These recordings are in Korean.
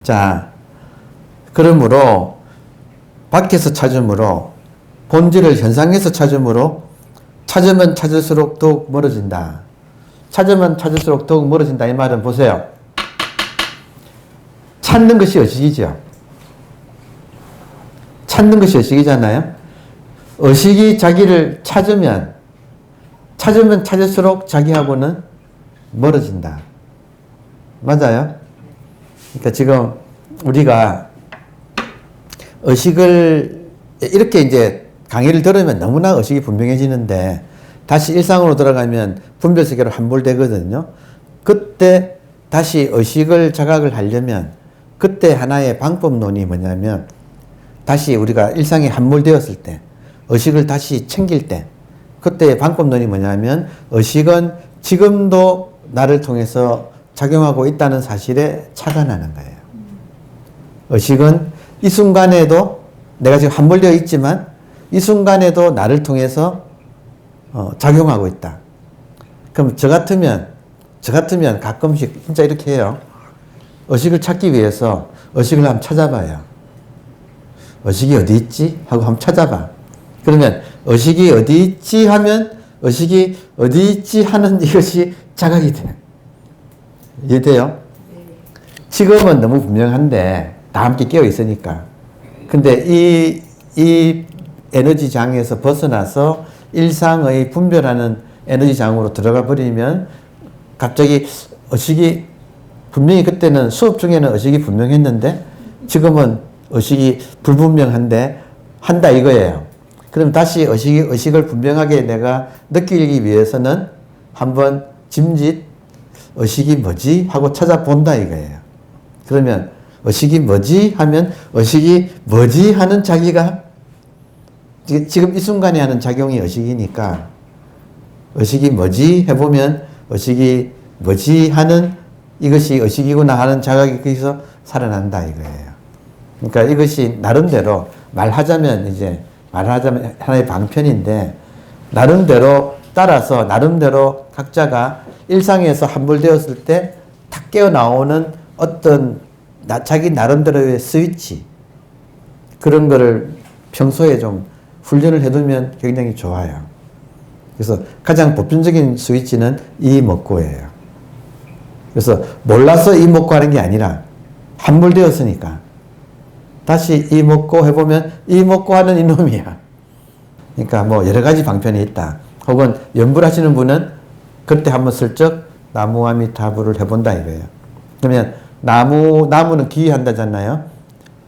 자, 그러므로 밖에서 찾음으로 본질을 현상에서 찾음으로 찾으면 찾을수록 더욱 멀어진다. 찾으면 찾을수록 더욱 멀어진다. 이 말은 보세요. 찾는 것이 의식이죠. 찾는 것이 의식이잖아요. 의식이 자기를 찾으면 찾을수록 자기하고는 멀어진다. 맞아요? 그러니까 지금 우리가 의식을 이렇게 이제 강의를 들으면 너무나 의식이 분명해지는데 다시 일상으로 들어가면 분별 세계로 함몰되거든요. 그때 다시 의식을 자각을 하려면 그때 하나의 방법론이 뭐냐면 다시 우리가 일상에 함몰되었을 때 의식을 다시 챙길 때 그때의 방법론이 뭐냐면 의식은 지금도 나를 통해서 작용하고 있다는 사실에 착안하는 거예요. 의식은 이 순간에도 내가 지금 함몰되어 있지만 이 순간에도 나를 통해서 작용하고 있다. 그럼 저 같으면 가끔씩 진짜 이렇게 해요. 의식을 찾기 위해서 의식을 한번 찾아봐요. 의식이 어디 있지? 하고 한번 찾아봐. 그러면 의식이 어디 있지? 하면 의식이 어디 있지? 하는 이것이 자각이 돼. 이해돼요? 지금은 너무 분명한데 다 함께 깨어 있으니까. 근데 이 에너지 장에서 벗어나서 일상의 분별하는 에너지 장으로 들어가 버리면 갑자기 의식이 분명히 그때는 수업 중에는 의식이 분명했는데 지금은 의식이 불분명한데 한다 이거예요. 그럼 다시 의식을 분명하게 내가 느끼기 위해서는 한번 짐짓 의식이 뭐지? 하고 찾아본다 이거예요. 그러면 의식이 뭐지? 하면 의식이 뭐지? 하는 자기가 지금 이 순간에 하는 작용이 의식이니까 의식이 뭐지? 해보면 의식이 뭐지? 하는 이것이 의식이구나 하는 자각이 거기서 살아난다 이거예요. 그러니까 이것이 나름대로 말하자면 하나의 방편인데 나름대로 따라서 나름대로 각자가 일상에서 함몰되었을 때 탁 깨어나오는 어떤 자기 나름대로의 스위치 그런 거를 평소에 좀 훈련을 해두면 굉장히 좋아요. 그래서 가장 보편적인 스위치는 이목구예요. 그래서 몰라서 이목구 하는 게 아니라 함몰되었으니까 다시 이목구 해보면 이목구 하는 이놈이야. 그러니까 뭐 여러 가지 방편이 있다. 혹은 연불하시는 분은 그때 한번 슬쩍 나무아미타불을 해본다 이거예요. 그러면 나무는 귀의한다잖아요.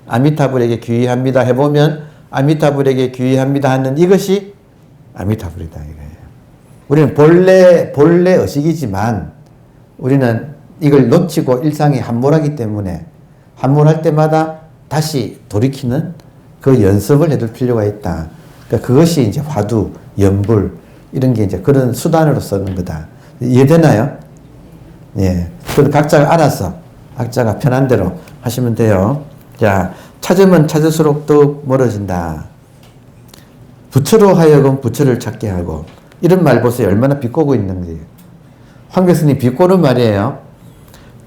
아미타불에게 귀의합니다 해보면 아미타불에게 귀의합니다 하는 이것이 아미타불이다 이거예요. 우리는 본래 의식이지만 우리는 이걸 놓치고 일상에 함몰하기 때문에 함몰할 때마다 다시 돌이키는 그 연습을 해둘 필요가 있다. 그러니까 그것이 이제 화두, 연불 이런 게 이제 그런 수단으로 쓰는 거다. 이해되나요? 예. 그럼 각자가 알아서 각자가 편한 대로 하시면 돼요. 자, 찾으면 찾을수록 더욱 멀어진다. 부처로 하여금 부처를 찾게 하고 이런 말 보세요. 얼마나 비꼬고 있는 거예요. 황 교수님 비꼬는 말이에요.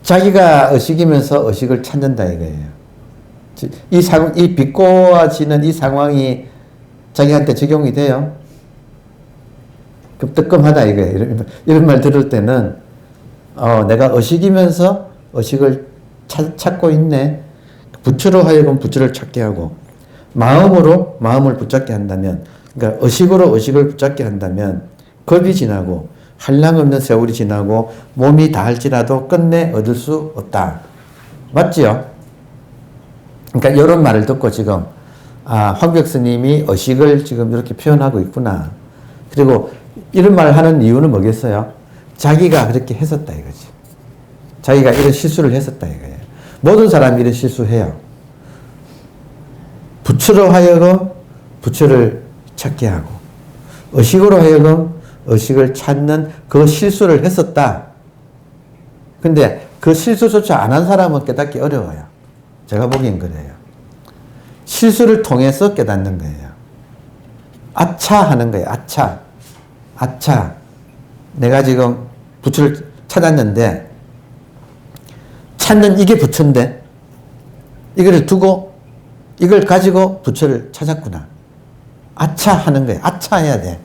자기가 의식이면서 의식을 찾는다 이거예요. 이 비꼬아지는 이 상황이 자기한테 적용이 돼요. 뜨끔하다 이거예요. 이런 말 들을 때는 내가 의식이면서 의식을 찾고 있네. 부처로 하여금 부처를 찾게 하고 마음으로 마음을 붙잡게 한다면 그러니까 의식으로 의식을 붙잡게 한다면 겁이 지나고 한량없는 세월이 지나고 몸이 다할지라도 끝내 얻을 수 없다. 맞지요? 그러니까 이런 말을 듣고 지금 황벽 스님이 의식을 지금 이렇게 표현하고 있구나. 그리고 이런 말을 하는 이유는 뭐겠어요? 자기가 그렇게 했었다 이거지. 자기가 이런 실수를 했었다 이거예요. 모든 사람이 이런 실수해요. 부처로 하여금 부처를 찾게 하고 의식으로 하여금 의식을 찾는 그 실수를 했었다. 근데 그 실수조차 안 한 사람은 깨닫기 어려워요. 제가 보기엔 그래요. 실수를 통해서 깨닫는 거예요. 아차 하는 거예요. 아차. 아차. 내가 지금 부처를 찾았는데 찾는 이게 부처인데 이거를 두고 이걸 가지고 부처를 찾았구나. 아차 하는 거예요. 아차 해야 돼.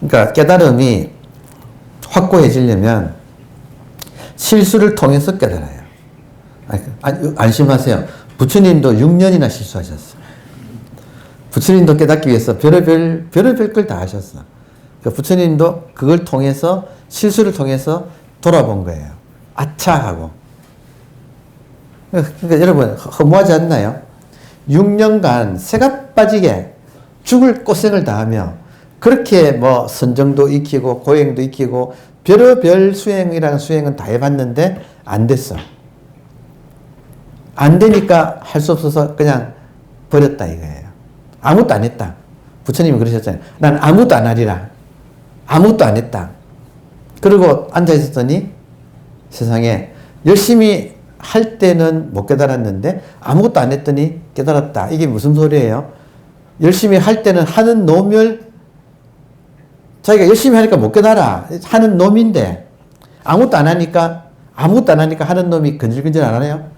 그러니까 깨달음이 확고해지려면 실수를 통해서 깨달아요. 안심하세요. 부처님도 6년이나 실수하셨어. 부처님도 깨닫기 위해서 별의별 걸 다 하셨어. 그러니까 부처님도 그걸 통해서 실수를 통해서 돌아본 거예요. 아차 하고. 그러니까 여러분 허무하지 않나요? 6년간 새가 빠지게 죽을 고생을 다하며 그렇게 뭐 선정도 익히고 고행도 익히고 별의별 수행이라는 수행은 다 해봤는데 안 됐어. 안 되니까 할 수 없어서 그냥 버렸다 이거예요. 아무것도 안 했다. 부처님이 그러셨잖아요. 난 아무것도 안 하리라. 아무것도 안 했다. 그리고 앉아 있었더니 세상에 열심히 할 때는 못 깨달았는데 아무것도 안 했더니 깨달았다. 이게 무슨 소리예요? 열심히 할 때는 하는 놈을 자기가 열심히 하니까 못 깨달아. 하는 놈인데 아무것도 안 하니까 하는 놈이 근질근질 안 하네요.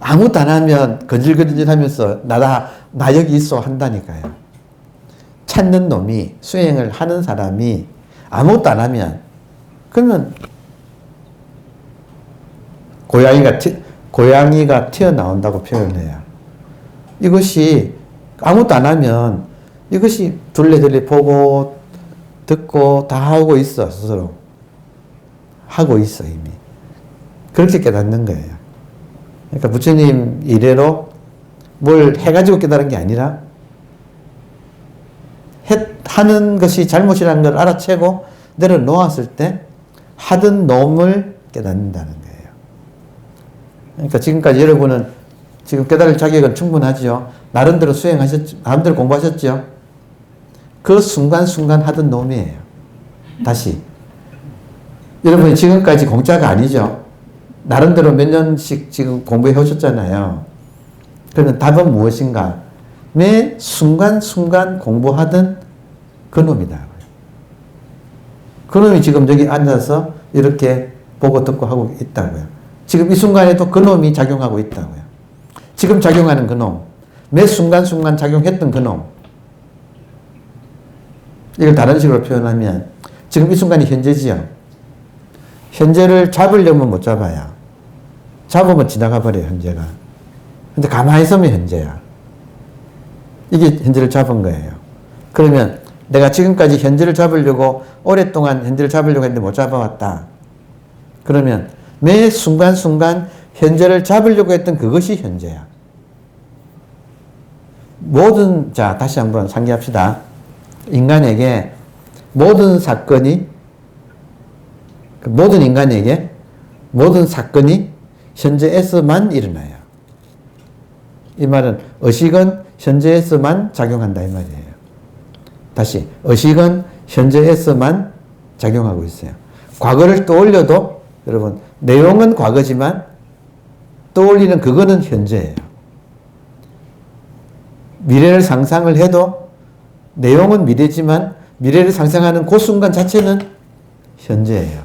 아무것도 안 하면 근질근질 하면서 나 여기 있어 한다니까요. 찾는 놈이 수행을 하는 사람이 아무것도 안 하면 그러면 고양이가 튀어나온다고 표현해요. 이것이 아무것도 안 하면 이것이 둘레둘레 보고 듣고 다 하고 있어. 스스로 하고 있어 이미. 그렇게 깨닫는 거예요. 그러니까 부처님 이래로 뭘 해가지고 깨달은 게 아니라 하는 것이 잘못이라는 걸 알아채고 내려놓았을 때 하던 놈을 깨닫는다는 거예요. 그러니까 지금까지 여러분은 지금 깨달을 자격은 충분하죠. 나름대로 수행하셨죠. 나름대로 공부하셨죠. 그 순간순간 하던 놈이에요. 다시. 여러분이 지금까지 공짜가 아니죠. 나름대로 몇 년씩 지금 공부해 오셨잖아요. 그러면 답은 무엇인가? 매 순간순간 공부하던 그 놈이다. 그 놈이 지금 여기 앉아서 이렇게 보고 듣고 하고 있다고요. 지금 이 순간에도 그 놈이 작용하고 있다고요. 지금 작용하는 그 놈. 매 순간순간 작용했던 그 놈. 이걸 다른 식으로 표현하면 지금 이 순간이 현재지요. 현재를 잡으려면 못 잡아요. 잡으면 지나가 버려요, 현재가. 근데 가만히 있으면 현재야. 이게 현재를 잡은 거예요. 그러면 내가 지금까지 현재를 잡으려고 오랫동안 현재를 잡으려고 했는데 못 잡아왔다. 그러면 매 순간순간 현재를 잡으려고 했던 그것이 현재야. 자, 다시 한번 상기합시다. 인간에게 모든 사건이 모든 인간에게 모든 사건이 현재에서만 일어나요. 이 말은 의식은 현재에서만 작용한다 이 말이에요. 다시 의식은 현재에서만 작용하고 있어요. 과거를 떠올려도 여러분 내용은 과거지만 떠올리는 그거는 현재예요. 미래를 상상을 해도 내용은 미래지만 미래를 상상하는 그 순간 자체는 현재예요.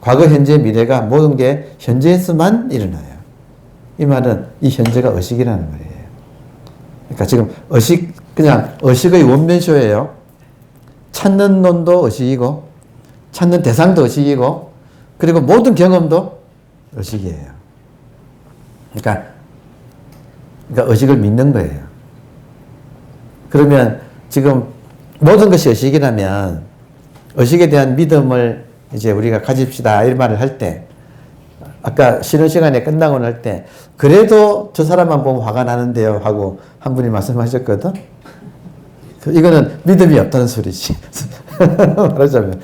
과거, 현재, 미래가 모든 게 현재에서만 일어나요. 이 말은 이 현재가 의식이라는 말이에요. 그러니까 지금 그냥 의식의 원면쇼예요. 찾는 놈도 의식이고, 찾는 대상도 의식이고, 그리고 모든 경험도 의식이에요. 그러니까 의식을 믿는 거예요. 그러면 지금 모든 것이 의식이라면 의식에 대한 믿음을 이제 우리가 가집시다 이런 말을 할 때 아까 쉬는 시간에 끝나고 날 때 그래도 저 사람만 보면 화가 나는데요 하고 한 분이 말씀하셨거든. 이거는 믿음이 없다는 소리지. 말하자면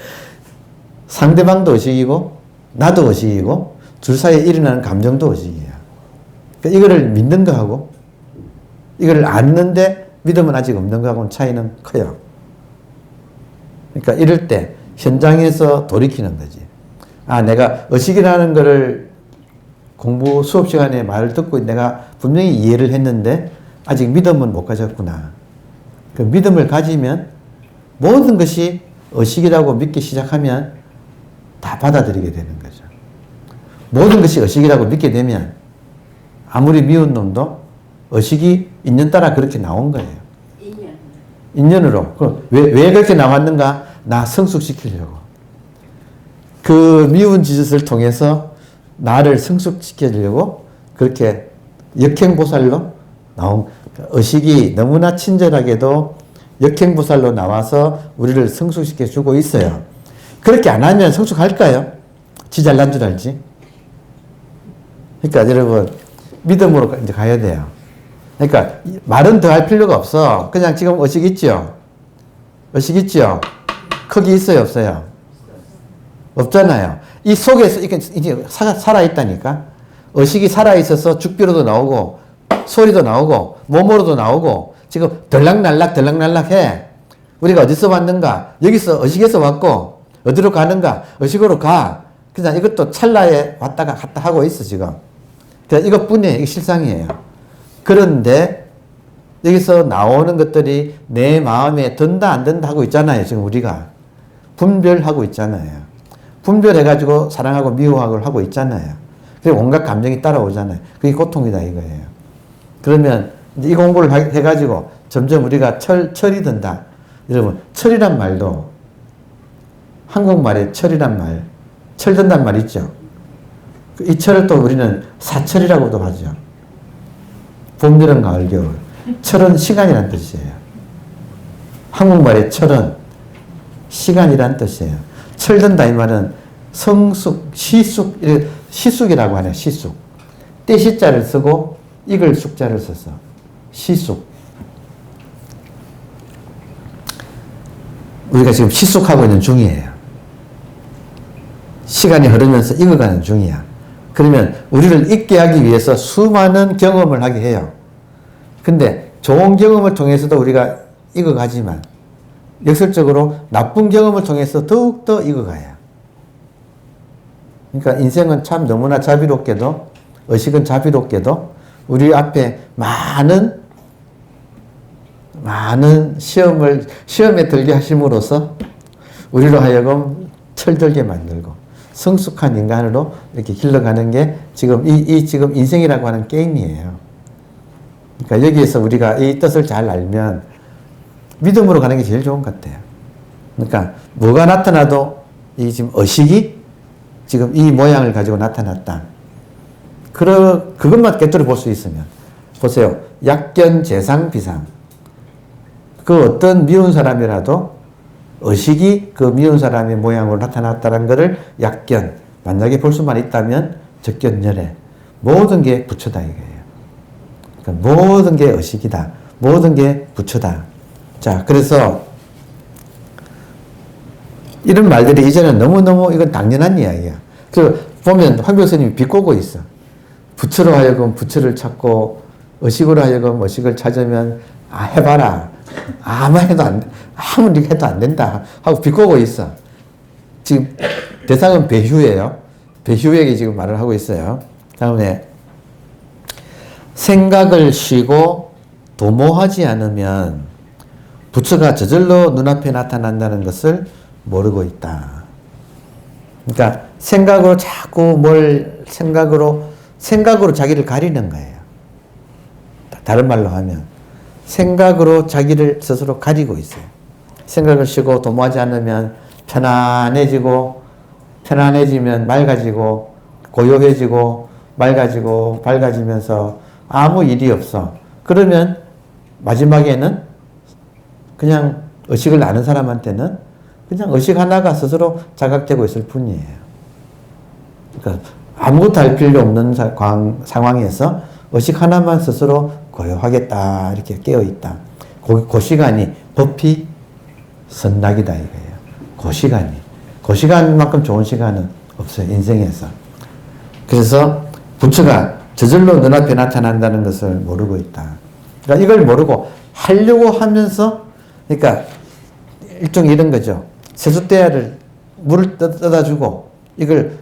상대방도 의식이고 나도 의식이고 둘 사이에 일어나는 감정도 의식이야. 그러니까 이거를 믿는 거하고 이걸 아는데 믿음은 아직 없는 거하고는 차이는 커요. 그러니까 이럴 때 현장에서 돌이키는 거지. 아, 내가 의식이라는 거를 공부 수업 시간에 말을 듣고 내가 분명히 이해를 했는데 아직 믿음은 못 가졌구나. 그 믿음을 가지면 모든 것이 의식이라고 믿기 시작하면 다 받아들이게 되는 거죠. 모든 것이 의식이라고 믿게 되면 아무리 미운 놈도 의식이 인연 따라 그렇게 나온 거예요. 인연으로. 그럼 왜 그렇게 나왔는가? 나 성숙시키려고. 그 미운 짓을 통해서 나를 성숙시키려고 그렇게 역행보살로 나온, 의식이 너무나 친절하게도 역행보살로 나와서 우리를 성숙시켜 주고 있어요. 그렇게 안 하면 성숙할까요? 지 잘난 줄 알지? 그러니까 여러분, 믿음으로 이제 가야 돼요. 그러니까 말은 더 할 필요가 없어. 그냥 지금 의식 있죠? 의식 있죠? 거기 있어요, 없어요? 없잖아요. 이 속에서 이게 살아있다니까? 의식이 살아있어서 죽비로도 나오고, 소리도 나오고, 몸으로도 나오고, 지금 덜락날락 해. 우리가 어디서 왔는가? 여기서 의식에서 왔고, 어디로 가는가? 의식으로 가. 그냥 이것도 찰나에 왔다가 갔다 하고 있어, 지금. 이것뿐이에요. 이게 실상이에요. 그런데 여기서 나오는 것들이 내 마음에 든다 안 든다 하고 있잖아요. 지금 우리가. 분별하고 있잖아요. 분별해가지고 사랑하고 미워하고 하고 있잖아요. 그리고 온갖 감정이 따라오잖아요. 그게 고통이다 이거예요. 그러면 이 공부를 해가지고 점점 우리가 철이 든다. 여러분, 철이란 말도 한국말에 철이란 말, 철든단 말 있죠. 이 철을 또 우리는 사철이라고도 하죠. 봄, 여름, 가을, 겨울. 철은 시간이란 뜻이에요. 한국말의 철은 시간이란 뜻이에요. 철든다 이 말은 성숙, 시숙이라고 하네요. 시숙. 떼시자를 쓰고 이글 숙자를 써서 시숙. 우리가 지금 시숙하고 있는 중이에요. 시간이 흐르면서 익어가는 중이야. 그러면 우리를 잊게 하기 위해서 수많은 경험을 하게 해요. 근데 좋은 경험을 통해서도 우리가 익어가지만 역설적으로 나쁜 경험을 통해서 더욱더 익어가요. 그러니까 인생은 참 너무나 자비롭게도, 의식은 자비롭게도 우리 앞에 많은 시험에 들게 하심으로써 우리로 하여금 철들게 만들고 성숙한 인간으로 이렇게 길러가는 게 지금 지금 인생이라고 하는 게임이에요. 그러니까 여기에서 우리가 이 뜻을 잘 알면 믿음으로 가는 게 제일 좋은 것 같아요. 그러니까 뭐가 나타나도 이 지금 의식이 지금 이 모양을 가지고 나타났다. 그것만 깨뜨려 볼 수 있으면 보세요. 약견, 재상, 비상. 그 어떤 미운 사람이라도 의식이 그 미운 사람의 모양으로 나타났다는 것을 약견, 만약에 볼 수만 있다면 적견열애. 모든 게 부처다 이거예요. 그러니까 모든 게 의식이다. 모든 게 부처다. 자, 그래서 이런 말들이 이제는 너무너무 이건 당연한 이야기야. 그 보면 황교수님이 비꼬고 있어. 부처로 하여금 부처를 찾고 의식으로 하여금 의식을 찾으면 해봐라. 아무리 해도 안 된다 하고 비꼬고 있어. 지금 대상은 배휴예요. 배휴에게 지금 말을 하고 있어요. 다음에 생각을 쉬고 도모하지 않으면 부처가 저절로 눈앞에 나타난다는 것을 모르고 있다. 그러니까 생각으로 자꾸 생각으로 자기를 가리는 거예요. 다른 말로 하면 생각으로 자기를 스스로 가리고 있어요. 생각을 쉬고 도모하지 않으면 편안해지면 맑아지고 고요해지고 맑아지고 밝아지면서 아무 일이 없어. 그러면 마지막에는 그냥 의식을 아는 사람한테는 그냥 의식 하나가 스스로 자각되고 있을 뿐이에요. 그러니까 아무것도 할 필요 없는 상황에서 의식 하나만 스스로 고요하겠다 이렇게 깨어있다. 그 시간이 법히 선락이다 이거예요. 그 시간만큼 좋은 시간은 없어요. 인생에서. 그래서 부처가 저절로 눈앞에 나타난다는 것을 모르고 있다. 그러니까 이걸 모르고 하려고 하면서 그러니까 일종의 이런 거죠. 세숫대야를 물을 떠다 주고 이걸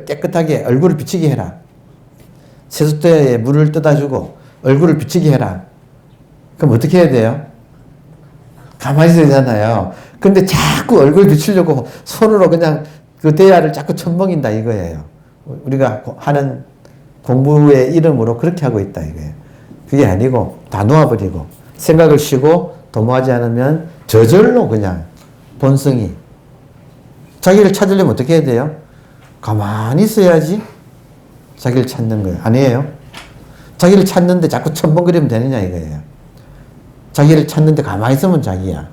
깨끗하게 얼굴을 비치게 해라. 세숫대야에 물을 떠다 주고 얼굴을 비치게 해라. 그럼 어떻게 해야 돼요? 가만히 있어야 되잖아요. 근데 자꾸 얼굴 비치려고 손으로 그냥 그 대야를 자꾸 첨벙인다 이거예요. 우리가 하는 공부의 이름으로 그렇게 하고 있다 이거예요. 그게 아니고 다 놓아버리고 생각을 쉬고 도모하지 않으면 저절로 그냥 본성이 자기를 찾으려면 어떻게 해야 돼요? 가만히 있어야지 자기를 찾는 거예요. 아니에요? 자기를 찾는데 자꾸 첨벙거리면 되느냐 이거예요. 자기를 찾는데 가만히 있으면 자기야.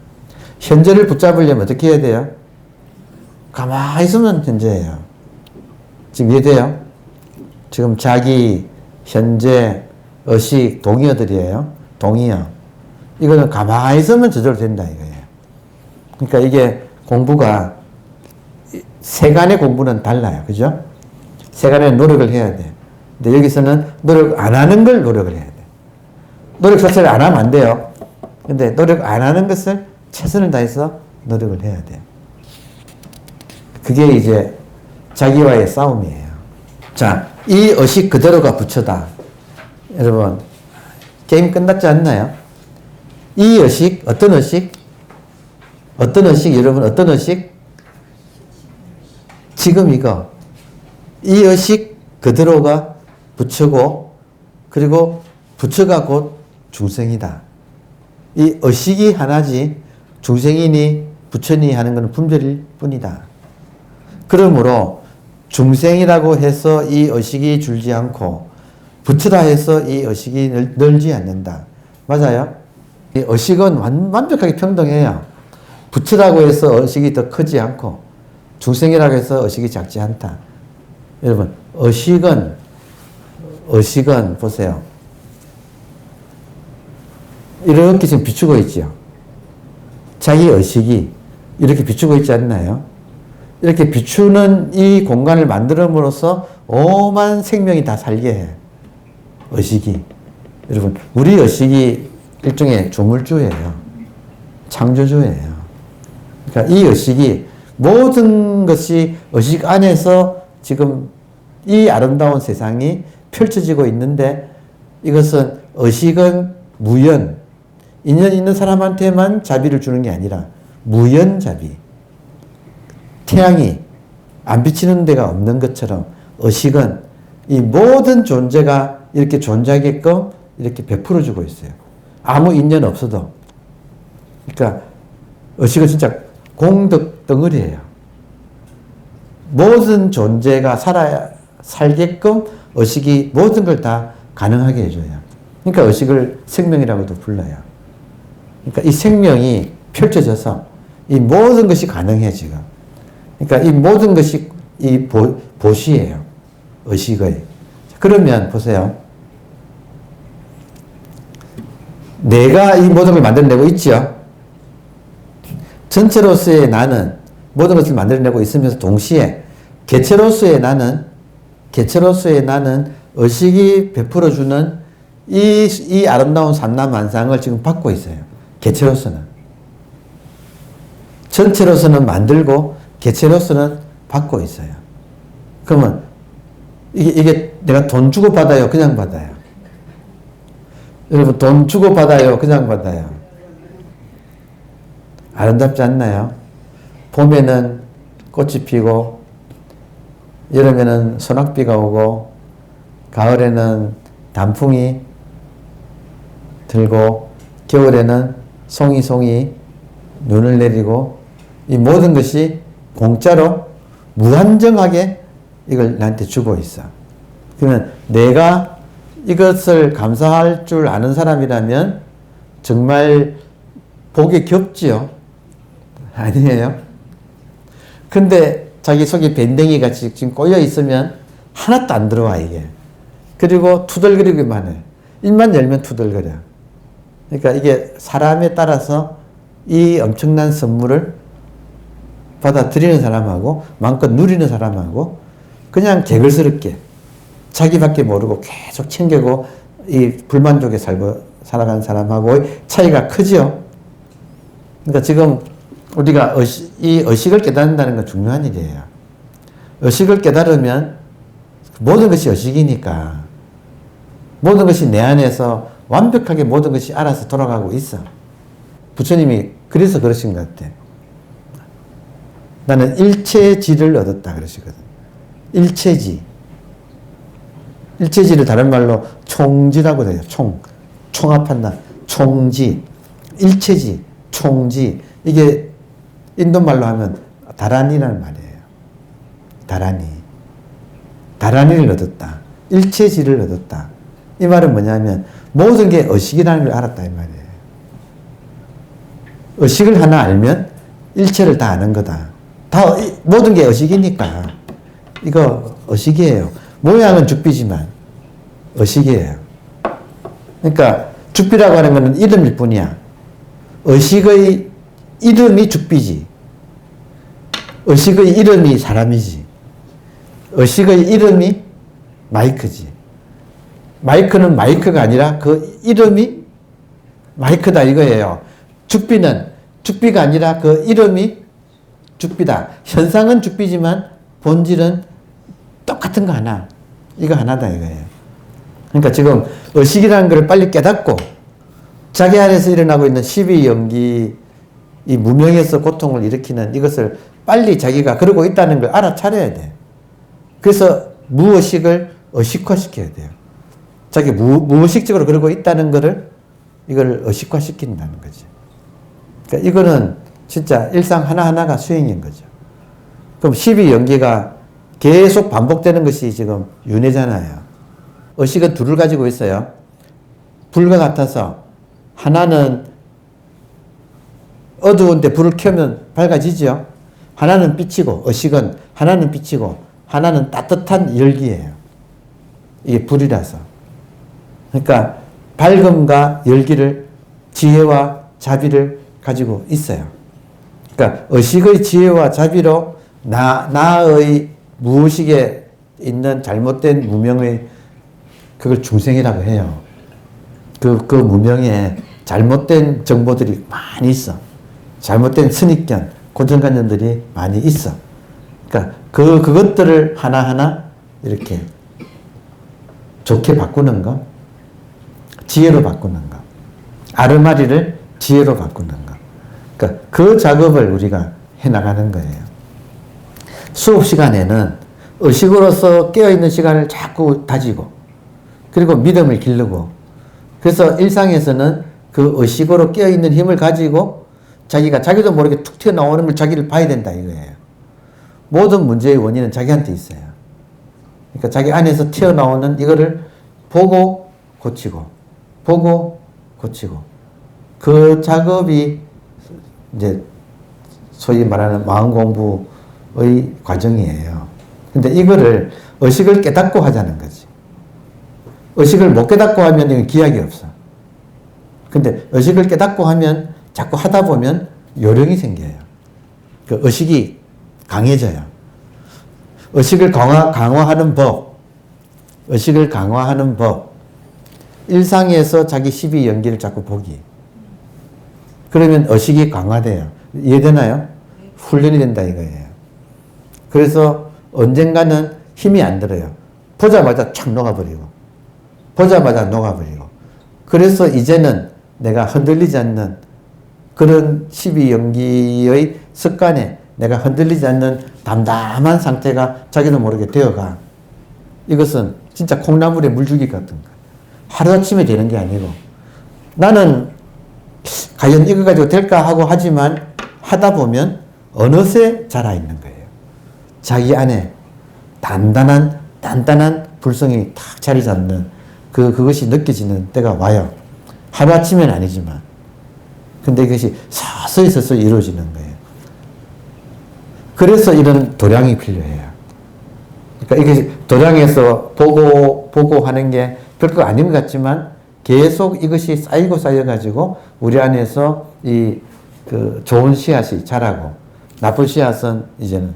현재를 붙잡으려면 어떻게 해야 돼요? 가만히 있으면 현재예요. 지금 이해돼요? 지금 자기, 현재, 의식, 동의어들이에요. 동의어. 이거는 가만히 있으면 저절로 된다 이거예요. 그러니까 이게 공부가 세간의 공부는 달라요. 그죠? 세간에는 노력을 해야 돼. 근데 여기서는 노력 안 하는 걸 노력을 해야 돼. 노력 자체를 안 하면 안 돼요. 근데 노력 안 하는 것을 최선을 다해서 노력을 해야 돼요. 그게 이제 자기와의 싸움이에요. 자, 이 의식 그대로가 부처다. 여러분, 게임 끝났지 않나요? 이 의식, 어떤 의식? 어떤 의식, 여러분, 어떤 의식? 지금 이거. 이 의식 그대로가 부처고, 그리고 부처가 곧 중생이다. 이 의식이 하나지, 중생이니 부처니 하는 것은 분별일 뿐이다. 그러므로 중생이라고 해서 이 의식이 줄지 않고 부처다 해서 이 의식이 늘지 않는다. 맞아요? 이 의식은 완벽하게 평등해요. 부처라고 해서 의식이 더 크지 않고 중생이라고 해서 의식이 작지 않다. 여러분, 의식은 보세요. 이렇게 지금 비추고 있죠. 자기 의식이 이렇게 비추고 있지 않나요? 이렇게 비추는 이 공간을 만들음으로써 오만 생명이 다 살게 해. 의식이. 여러분, 우리 의식이 일종의 조물주예요. 창조주예요. 그러니까 이 의식이 모든 것이 의식 안에서 지금 이 아름다운 세상이 펼쳐지고 있는데 이것은 의식은 무연, 인연 있는 사람한테만 자비를 주는 게 아니라 무연자비. 태양이 안 비치는 데가 없는 것처럼 의식은 이 모든 존재가 이렇게 존재하게끔 이렇게 베풀어주고 있어요. 아무 인연 없어도. 그러니까 의식은 진짜 공덕 덩어리예요. 모든 존재가 살게끔 의식이 모든 걸 다 가능하게 해줘요. 그러니까 의식을 생명이라고도 불러요. 그러니까 이 생명이 펼쳐져서 이 모든 것이 가능해 지금. 그러니까 이 모든 것이 이 보시예요. 의식의. 그러면 보세요. 내가 이 모든 걸 만들어내고 있죠. 전체로서의 나는 모든 것을 만들어내고 있으면서 동시에 개체로서의 나는 의식이 베풀어주는 이 아름다운 산나만상을 지금 받고 있어요. 개체로서는. 전체로서는 만들고 개체로서는 받고 있어요. 그러면 이게 내가 돈 주고 받아요? 그냥 받아요? 여러분, 돈 주고 받아요? 그냥 받아요? 아름답지 않나요? 봄에는 꽃이 피고 여름에는 소낙비가 오고 가을에는 단풍이 들고 겨울에는 송이 눈을 내리고 이 모든 것이 공짜로 무한정하게 이걸 나한테 주고 있어. 그러면 내가 이것을 감사할 줄 아는 사람이라면 정말 복이 겹지요? 아니에요? 근데 자기 속에 밴댕이 같이 지금 꼬여 있으면 하나도 안 들어와 이게. 그리고 투덜거리기만 해. 입만 열면 투덜거려. 그러니까 이게 사람에 따라서 이 엄청난 선물을 받아들이는 사람하고 마음껏 누리는 사람하고 그냥 개걸스럽게 자기밖에 모르고 계속 챙기고 이 불만족에 살아가는 사람하고 차이가 크죠. 그러니까 지금 우리가 이 의식을 깨닫는다는 건 중요한 일이에요. 의식을 깨달으면 모든 것이 의식이니까 모든 것이 내 안에서 완벽하게 모든 것이 알아서 돌아가고 있어. 부처님이 그래서 그러신 것 같아. 나는 일체지를 얻었다 그러시거든. 일체지. 일체지를 다른 말로 총지라고 해요. 총합한다. 총지. 일체지, 총지. 이게 인도 말로 하면 다란이라는 말이에요. 다란이를 얻었다. 일체지를 얻었다. 이 말은 뭐냐면 모든 게 의식이라는 걸 알았다 이 말이에요. 의식을 하나 알면 일체를 다 아는 거다. 다 모든 게 의식이니까 이거 의식이에요. 모양은 죽비지만 의식이에요. 그러니까 죽비라고 하는 것은 이름일 뿐이야. 의식의 이름이 죽비지. 의식의 이름이 사람이지. 의식의 이름이 마이크지. 마이크는 마이크가 아니라 그 이름이 마이크다 이거예요. 죽비는 죽비가 아니라 그 이름이 죽비다. 현상은 죽비지만 본질은 똑같은 거 하나. 이거 하나다 이거예요. 그러니까 지금 의식이라는 걸 빨리 깨닫고 자기 안에서 일어나고 있는 12연기 이 무명에서 고통을 일으키는 이것을 빨리 자기가 그러고 있다는 걸 알아차려야 돼. 그래서 무의식을 의식화시켜야 돼요. 자기 무의식적으로 그러고 있다는 거를 이걸 의식화시킨다는 거지. 그러니까 이거는 진짜 일상 하나하나가 수행인 거죠. 그럼 12연기가 계속 반복되는 것이 지금 윤회잖아요. 의식은 둘을 가지고 있어요. 불과 같아서 하나는 어두운데 불을 켜면 밝아지죠. 하나는 빛이고 의식은 하나는 빛이고 하나는 따뜻한 열기예요. 이게 불이라서. 그러니까 밝음과 열기를 지혜와 자비를 가지고 있어요. 그러니까 의식의 지혜와 자비로 나의 무의식에 있는 잘못된 무명의 그걸 중생이라고 해요. 그 무명에 잘못된 정보들이 많이 있어. 잘못된 선입견, 고정관념들이 많이 있어. 그러니까 그것들을 하나하나 이렇게 좋게 바꾸는 거, 지혜로 바꾸는 거, 아르마리를 지혜로 바꾸는 거. 그러니까 그 작업을 우리가 해나가는 거예요. 수업 시간에는 의식으로서 깨어있는 시간을 자꾸 다지고, 그리고 믿음을 기르고, 그래서 일상에서는 그 의식으로 깨어있는 힘을 가지고 자기도 모르게 툭 튀어나오는 걸 자기를 봐야 된다 이거예요. 모든 문제의 원인은 자기한테 있어요. 그러니까 자기 안에서 튀어나오는 이거를 보고 고치고, 보고 고치고. 그 작업이 이제 소위 말하는 마음 공부의 과정이에요. 근데 이거를 의식을 깨닫고 하자는 거지. 의식을 못 깨닫고 하면 이건 기약이 없어. 근데 의식을 깨닫고 하면 자꾸 하다 보면 요령이 생겨요. 그 의식이 강해져요. 의식을 강화하는 법. 의식을 강화하는 법. 일상에서 자기 12연기를 자꾸 보기. 그러면 의식이 강화돼요. 이해되나요? 훈련이 된다 이거예요. 그래서 언젠가는 힘이 안 들어요. 보자마자 착 녹아버리고. 보자마자 녹아버리고. 그래서 이제는 내가 흔들리지 않는 그런 12연기의 습관에 내가 흔들리지 않는 담담한 상태가 자기도 모르게 되어가. 이것은 진짜 콩나물에 물주기 같은 거. 하루아침에 되는 게 아니고 나는 과연 이거 가지고 될까 하고 하지만 하다 보면 어느새 자라있는 거예요. 자기 안에 단단한 불성이 탁 자리 잡는 그것이 느껴지는 때가 와요. 하루아침엔 아니지만. 근데 이것이 서서히 이루어지는 거예요. 그래서 이런 도량이 필요해요. 그러니까 이게 도량에서 보고 하는 게 별거 아닌 것 같지만 계속 이것이 쌓여가지고 우리 안에서 좋은 씨앗이 자라고 나쁜 씨앗은 이제는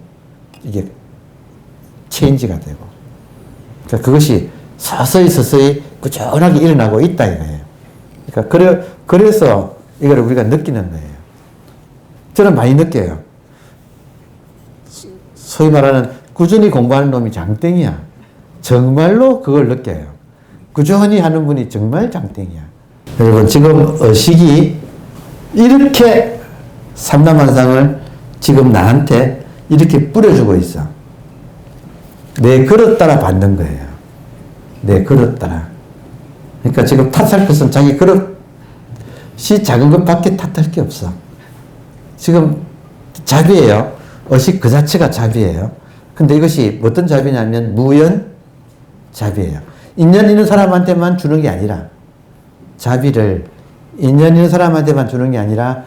이게 체인지가 되고. 그러니까 그것이 서서히 꾸준하게 일어나고 있다 이거예요. 그러니까 그래서 이걸 우리가 느끼는 거예요. 저는 많이 느껴요. 소위 말하는 꾸준히 공부하는 놈이 장땡이야. 정말로 그걸 느껴요. 꾸준히 하는 분이 정말 장땡이야. 여러분 지금 의식이 이렇게 삼라만상을 지금 나한테 이렇게 뿌려주고 있어. 내 그릇 따라 받는 거예요. 내 그릇 따라. 그러니까 지금 탓할 것은 자기 그릇이 작은 것밖에 탓할 게 없어. 지금 잡이에요. 의식 그 자체가 잡이에요. 근데 이것이 어떤 잡이냐면 무연 잡이에요. 인연 있는 사람한테만 주는 게 아니라 자비를 인연 있는 사람한테만 주는 게 아니라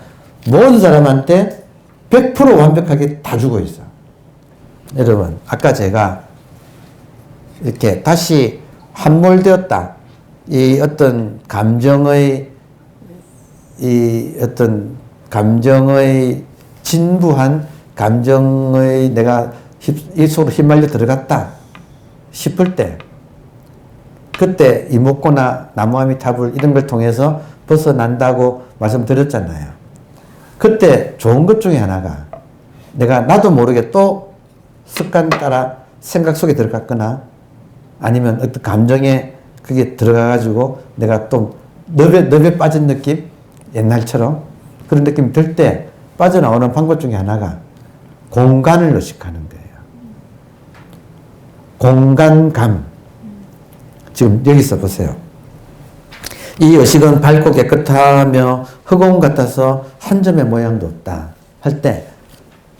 모든 사람한테 100% 완벽하게 다 주고 있어. 여러분, 아까 제가 이렇게 다시 함몰되었다. 이 어떤 감정의 진부한 감정의 내가 이 속으로 휘말려 들어갔다 싶을 때, 그때 이목구나 나무아미타불 이런 걸 통해서 벗어난다고 말씀드렸잖아요. 그때 좋은 것 중에 하나가 내가 나도 모르게 또 습관 따라 생각 속에 들어갔거나 아니면 어떤 감정에 그게 들어가가지고 내가 또 늪에 빠진 느낌, 옛날처럼 그런 느낌이 들 때 빠져나오는 방법 중에 하나가 공간을 의식하는 거예요. 공간감. 지금 여기서 보세요. 이 의식은 밝고 깨끗하며 흑원 같아서 한 점의 모양도 없다 할 때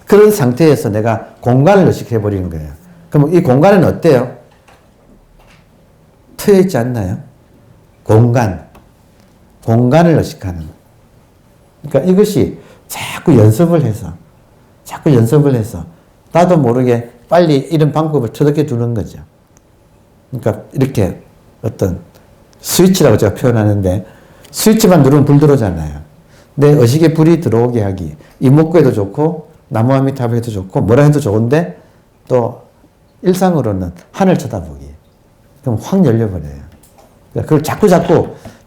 그런 상태에서 내가 공간을 의식해 버리는 거예요. 그럼 이 공간은 어때요? 트여 있지 않나요? 공간을 의식하는. 그러니까 이것이 자꾸 연습을 해서 나도 모르게 빨리 이런 방법을 터득해 두는 거죠. 그러니까 이렇게 어떤 스위치라고 제가 표현하는데 스위치만 누르면 불 들어오잖아요. 내 의식에 불이 들어오게 하기. 이목구에도 좋고 나무아미타불에도 좋고 뭐라 해도 좋은데 또 일상으로는 하늘 쳐다보기. 그럼 확 열려버려요. 그러니까 그걸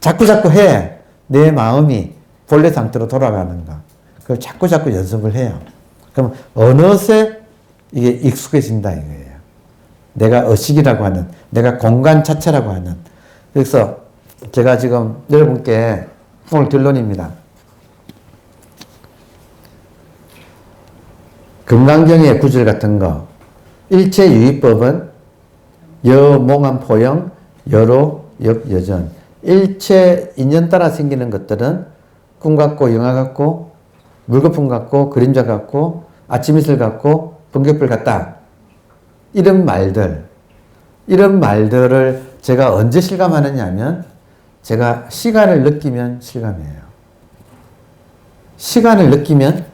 자꾸 해. 내 마음이 본래 상태로 돌아가는 거. 그걸 자꾸 연습을 해요. 그럼 어느새 이게 익숙해진다 이거예요. 내가 의식이라고 하는, 내가 공간 자체라고 하는. 그래서 제가 지금 여러분께 오늘 결론입니다. 금강경의 구절 같은 거. 일체유의법은 여몽한 포영, 여로, 역여전. 일체 인연 따라 생기는 것들은 꿈 같고 영화 같고 물거품 같고 그림자 같고 아침 이슬 같고 번개불 같다. 이런 말들을 제가 언제 실감하느냐 하면 제가 시간을 느끼면 실감해요. 시간을 느끼면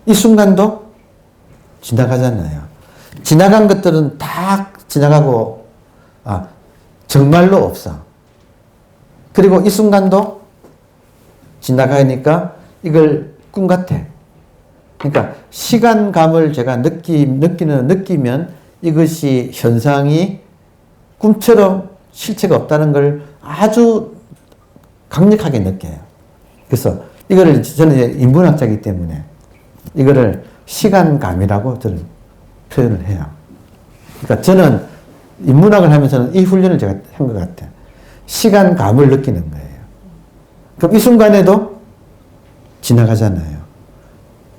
이 순간도 지나가잖아요. 지나간 것들은 다 지나가고 정말로 없어. 그리고 이 순간도 지나가니까 이걸 꿈 같아. 그러니까 시간감을 제가 느끼면 이것이 현상이 꿈처럼 실체가 없다는 걸 아주 강력하게 느껴요. 그래서 이거를 저는 인문학자이기 때문에 이거를 시간감이라고 저는 표현을 해요. 그러니까 저는 인문학을 하면서는 이 훈련을 제가 한 것 같아요. 시간감을 느끼는 거예요. 그럼 이 순간에도 지나가잖아요.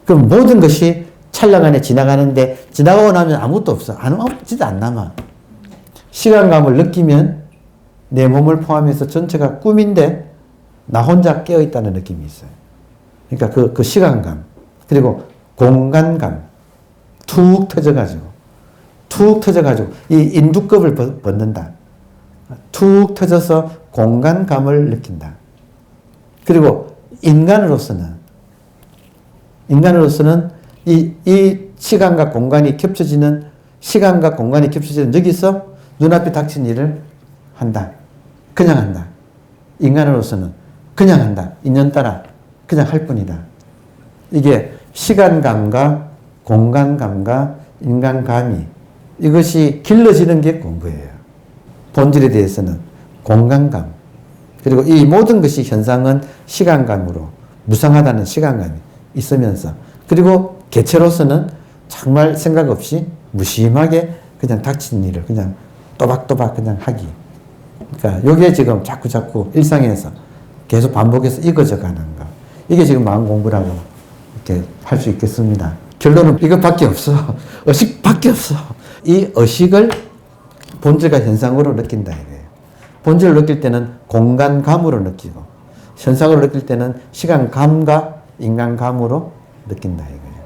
그럼 모든 것이 찰나간에 지나가는데 지나가고 나면 아무것도 없어. 진짜 안 남아. 시간감을 느끼면 내 몸을 포함해서 전체가 꿈인데 나 혼자 깨어있다는 느낌이 있어요. 그러니까 그 시간감. 그리고 공간감. 툭 터져가지고 이 인두껍을 벗는다. 툭 터져서 공간감을 느낀다. 그리고 인간으로서는 이 시간과 공간이 겹쳐지는 여기서 눈앞에 닥친 일을 한다. 그냥 한다. 인간으로서는 그냥 한다. 인연 따라 그냥 할 뿐이다. 이게 시간감과 공간감과 인간감이 이것이 길러지는 게 공부예요. 본질에 대해서는 공간감. 그리고 이 모든 것이 현상은 시간감으로 무상하다는 시간감이 있으면서 그리고 개체로서는 정말 생각 없이 무심하게 그냥 닥친 일을 그냥 또박또박 그냥 하기. 그러니까 요게 지금 자꾸 일상에서 계속 반복해서 익어져 가는 거. 이게 지금 마음 공부라고 이렇게 할 수 있겠습니다. 결론은 이것밖에 없어. 의식밖에 없어. 이 의식을 본질과 현상으로 느낀다 이거예요. 본질을 느낄 때는 공간감으로 느끼고, 현상으로 느낄 때는 시간감과 인간감으로 느낀다 이거예요.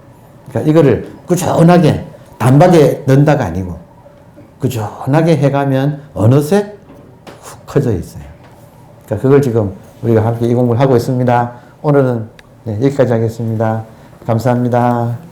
그러니까 이거를 꾸준하게 단박에 넣는다가 아니고 꾸준하게 해가면 어느새 훅 커져 있어요. 그러니까 그걸 지금 우리가 함께 이 공부를 하고 있습니다. 오늘은 여기까지 하겠습니다. 감사합니다.